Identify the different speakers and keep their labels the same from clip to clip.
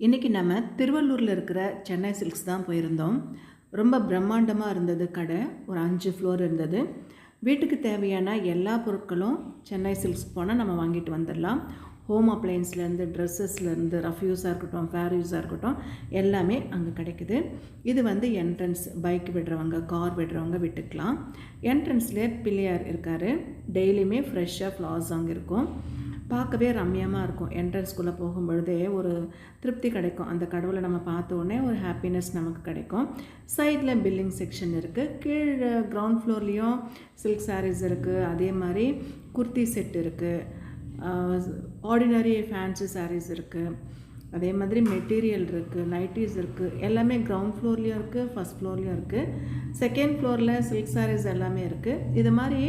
Speaker 1: இன்றைக்கி நம்ம திருவள்ளூரில் இருக்கிற சென்னை சில்க்ஸ் தான் போயிருந்தோம். ரொம்ப பிரம்மாண்டமாக இருந்தது கடை. ஒரு 5 ஃப்ளோர் இருந்தது. வீட்டுக்கு தேவையான எல்லா பொருட்களும் சென்னை சில்க்ஸ் போனால் நம்ம வாங்கிட்டு வந்துடலாம். ஹோம் அப்ளையன்ஸ்லேருந்து ட்ரெஸ்ஸஸ்லேருந்து ரஃப் யூஸாக இருக்கட்டும், ஃபேர் யூஸாக இருக்கட்டும், எல்லாமே அங்கே கிடைக்குது. இது வந்து என்ட்ரன்ஸ். பைக் விடுறவங்க, கார் விடுறவங்க விட்டுக்கலாம். என்ட்ரன்ஸ்லேயே பிள்ளையார் இருக்கார். டெய்லியுமே ஃப்ரெஷ்ஷாக ஃப்ளவர்ஸ் அங்கே இருக்கும். பார்க்கவே ரம்யமாக இருக்கும். என்ட்ரன்ஸ்குள்ளே போகும்பொழுதே ஒரு திருப்தி கிடைக்கும். அந்த கடவுளை நம்ம பார்த்தோன்னே ஒரு ஹாப்பினஸ் நமக்கு கிடைக்கும். சைடில் பில்லிங் செக்ஷன் இருக்குது. கீழே கிரவுண்ட் ஃப்ளோர்லேயும் சில்க் சாரீஸ் இருக்குது. அதே மாதிரி குர்த்தி செட் இருக்குது. ஆர்டினரி ஃபேன்சி சாரீஸ் இருக்குது. அதே மாதிரி மெட்டீரியல் இருக்குது, நைட்டிஸ் இருக்குது. எல்லாமே கிரவுண்ட் ஃப்ளோர்லேயும் இருக்குது, ஃபஸ்ட் ஃப்ளோர்லேயும் இருக்குது. செகண்ட் ஃப்ளோரில் சில்க் சாரீஸ் எல்லாமே இருக்குது. இது மாதிரி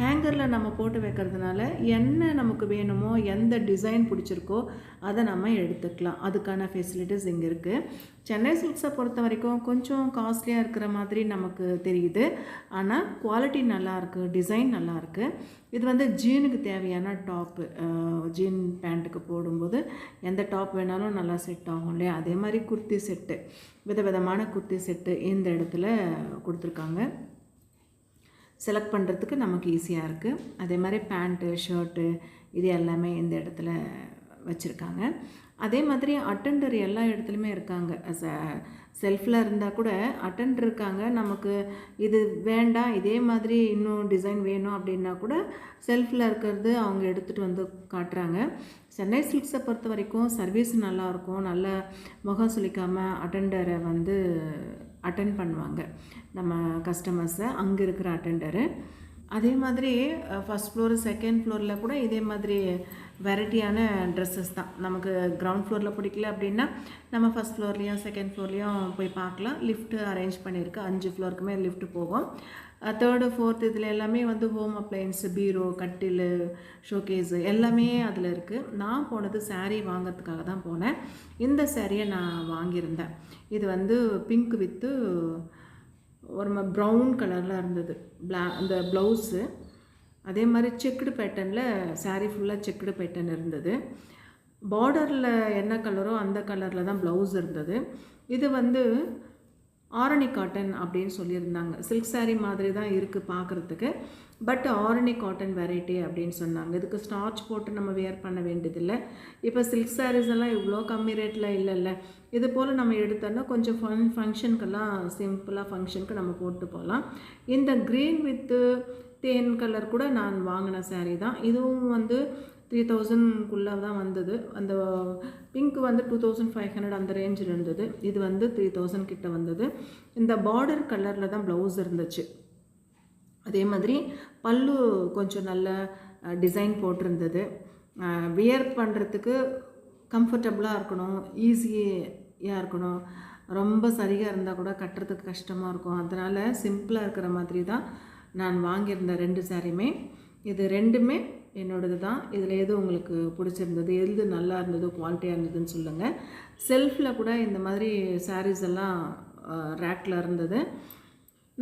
Speaker 1: ஹேங்கரில் நம்ம போட்டு வைக்கிறதுனால என்ன நமக்கு வேணுமோ, எந்த டிசைன் பிடிச்சிருக்கோ அதை நம்ம எடுத்துக்கலாம். அதுக்கான ஃபெசிலிட்டிஸ் இங்கே இருக்குது. சென்னை சில்க்ஸை பொறுத்த வரைக்கும் கொஞ்சம் காஸ்ட்லியாக இருக்கிற மாதிரி நமக்கு தெரியுது. ஆனால் குவாலிட்டி நல்லாயிருக்கு, டிசைன் நல்லாயிருக்கு. இது வந்து ஜீனுக்கு தேவையான டாப்பு. ஜீன் பேண்ட்டுக்கு போடும்போது எந்த டாப் வேணாலும் நல்லா செட் ஆகும் இல்லையா? அதே மாதிரி குர்த்தி செட்டு, விதவிதமான குர்த்தி செட்டு இந்த இடத்துல கொடுத்துருக்காங்க. செலக்ட் பண்ணுறதுக்கு நமக்கு ஈஸியாக இருக்குது. அதே மாதிரி பேண்ட்டு, ஷர்ட்டு இது எல்லாமே இந்த இடத்துல வச்சுருக்காங்க. அதே மாதிரி அட்டெண்டர் எல்லா இடத்துலையுமே இருக்காங்க. செல்ஃபில் இருந்தால் கூட அட்டெண்டர் இருக்காங்க. நமக்கு இது வேண்டாம், இதே மாதிரி இன்னும் டிசைன் வேணும் அப்படின்னா கூட செல்ஃபில் இருக்கிறது அவங்க எடுத்துகிட்டு வந்து காட்டுறாங்க. சென்னை சில்க்ஸை பொறுத்த வரைக்கும் சர்வீஸ் நல்லாயிருக்கும். நல்ல முகம் சுளிக்காமல் அட்டெண்டரை வந்து அட்டெண்ட் பண்ணுவாங்க நம்ம கஸ்டமர்ஸை, அங்கே இருக்கிற அட்டெண்டரு. அதே மாதிரி ஃபஸ்ட் ஃப்ளோரு, செகண்ட் ஃப்ளோரில் கூட இதே மாதிரி வெரைட்டியான ட்ரெஸ்ஸஸ் தான். நமக்கு கிரவுண்ட் ஃப்ளோரில் பிடிக்கல அப்படின்னா நம்ம ஃபஸ்ட் ஃப்ளோர்லேயும் செகண்ட் ஃப்ளோர்லேயும் போய் பார்க்கலாம். லிஃப்ட்டு அரேஞ்ச் பண்ணியிருக்கு. 5 ஃப்ளோருக்குமே லிஃப்ட்டு போகும். 3rd, 4th இதில் எல்லாமே வந்து ஹோம் அப்ளையன்ஸு, பீரோ, கட்டில், ஷோகேஸு எல்லாமே அதில் இருக்குது. நான் போனது சாரீ வாங்கிறதுக்காக தான் போனேன். இந்த சாரியை நான் வாங்கியிருந்தேன். இது வந்து பிங்க் வித்து ஒரு ப்ரௌன் கலரில் இருந்தது. அந்த ப்ளவுஸு அதே மாதிரி செக்குடு பேட்டர்னில் சாரீ ஃபுல்லாக செக்குடு பேட்டர்ன் இருந்தது. பார்டரில் என்ன கலரோ அந்த கலரில் தான் ப்ளவுஸ் இருந்தது. இது வந்து ஆரணி காட்டன் அப்படின்னு சொல்லியிருந்தாங்க. சில்க் சாரீ மாதிரி தான் இருக்குது பார்க்குறதுக்கு. பட் ஆரணி காட்டன் வெரைட்டி அப்படின்னு சொன்னாங்க. இதுக்கு ஸ்டார்ச் போட்டு நம்ம வியர் பண்ண வேண்டியதில்லை. இப்போ சில்க் சாரீஸ் எல்லாம் இவ்வளோ கம்மி ரேட்டில் இல்லைல்ல. இது போல் நம்ம எடுத்தோன்னா கொஞ்சம் ஃபங்க்ஷனுக்கெல்லாம் சிம்பிளாக ஃபங்க்ஷனுக்கு நம்ம போட்டு போகலாம். இந்த க்ரீன் வித்து தேன் கலர் கூட நான் வாங்கின சாரீ தான். இதுவும் வந்து 3000குள்ளே தான் வந்தது. அந்த பிங்க் வந்து 2500 அந்த ரேஞ்சில் இருந்தது. இது வந்து 3000 கிட்ட வந்தது. இந்த பார்டர் கலரில் தான் ப்ளவுஸ் இருந்துச்சு. அதே மாதிரி பல்லு கொஞ்சம் நல்ல டிசைன் போட்டிருந்தது. வியர் பண்ணுறதுக்கு கம்ஃபர்டபுளாக இருக்கணும், ஈஸியாக இருக்கணும். ரொம்ப சரியாக இருந்தால் கூட கட்டுறதுக்கு கஷ்டமாக இருக்கும். அதனால் சிம்பிளாக இருக்கிற மாதிரி தான் நான் வாங்கியிருந்த 2 சாரியுமே. இது 2மே என்னோடது தான். இதில் எது உங்களுக்கு பிடிச்சிருந்தது, எது நல்லா இருந்தது, குவாலிட்டியாக இருந்ததுன்னு சொல்லுங்கள். செல்ஃபில் கூட இந்த மாதிரி சாரீஸ் எல்லாம் ரேக்கில் இருந்தது.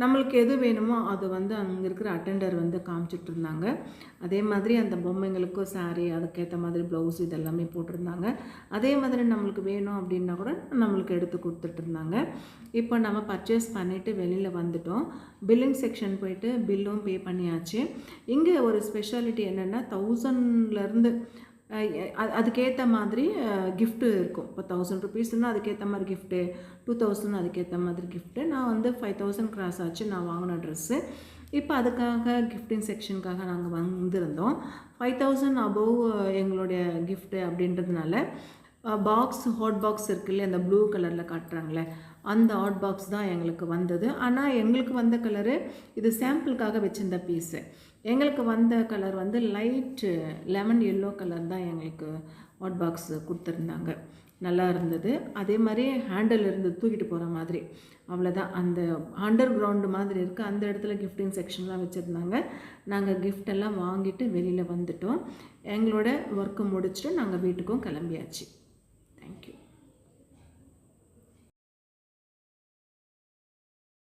Speaker 1: நம்மளுக்கு எது வேணுமோ அது வந்து அங்கே இருக்கிற அட்டெண்டர் வந்து காமிச்சிட்டு இருந்தாங்க. அதே மாதிரி அந்த பொம்மைங்களுக்கும் சாரீ, அதுக்கேற்ற மாதிரி ப்ளவுஸ் இதெல்லாமே போட்டிருந்தாங்க. அதே மாதிரி நம்மளுக்கு வேணும் அப்படின்னா கூட நம்மளுக்கு எடுத்து கொடுத்துட்ருந்தாங்க. இப்போ நம்ம பர்ச்சேஸ் பண்ணிவிட்டு வெளியில் வந்துட்டோம். பில்லிங் செக்ஷன் போயிட்டு பில்லும் பே பண்ணியாச்சு. இங்கே ஒரு ஸ்பெஷாலிட்டி என்னென்னா 1000லேருந்து அதுக்கேற்ற மாதிரி கிஃப்ட்டு இருக்கும். இப்போ 1000 ருபீஸ்னால் அதுக்கேற்ற மாதிரி கிஃப்ட்டு, 2000 அதுக்கேற்ற மாதிரி கிஃப்ட்டு. நான் வந்து 5000 கிராஸ் ஆச்சு நான் வாங்கின ட்ரெஸ்ஸு. இப்போ அதுக்காக கிஃப்டிங் செக்ஷனுக்காக நாங்கள் வந்திருந்தோம். 5000 அபவ் எங்களுடைய கிஃப்ட்டு அப்படின்றதுனால பாக்ஸ், ஹாட் பாக்ஸ் இருக்குல்ல, அந்த ப்ளூ கலரில் காட்டுறாங்களே அந்த ஹாட் பாக்ஸ் தான் எங்களுக்கு வந்தது. ஆனால் எங்களுக்கு வந்த கலரு இது சாம்பிளுக்காக வச்சுருந்த பீஸு. எங்களுக்கு வந்த கலர் வந்து லைட் லெமன் எல்லோ கலர் தான் எங்களுக்கு ஹாட் பாக்ஸ் கொடுத்துருந்தாங்க. நல்லா இருந்தது. அதே மாதிரி ஹேண்டில் இருந்து தூக்கிட்டு போகிற மாதிரி, அவ்வளோதான். அந்த அண்டர் கிரவுண்டு மாதிரி இருக்குது. அந்த இடத்துல கிஃப்டிங் செக்ஷன்லாம் வச்சுருந்தாங்க. நாங்கள் கிஃப்டெல்லாம் வாங்கிட்டு வெளியில் வந்துட்டோம். எங்களோட ஒர்க்கு முடிச்சுட்டு நாங்கள் வீட்டுக்கும் கிளம்பியாச்சு. தேங்க்யூ.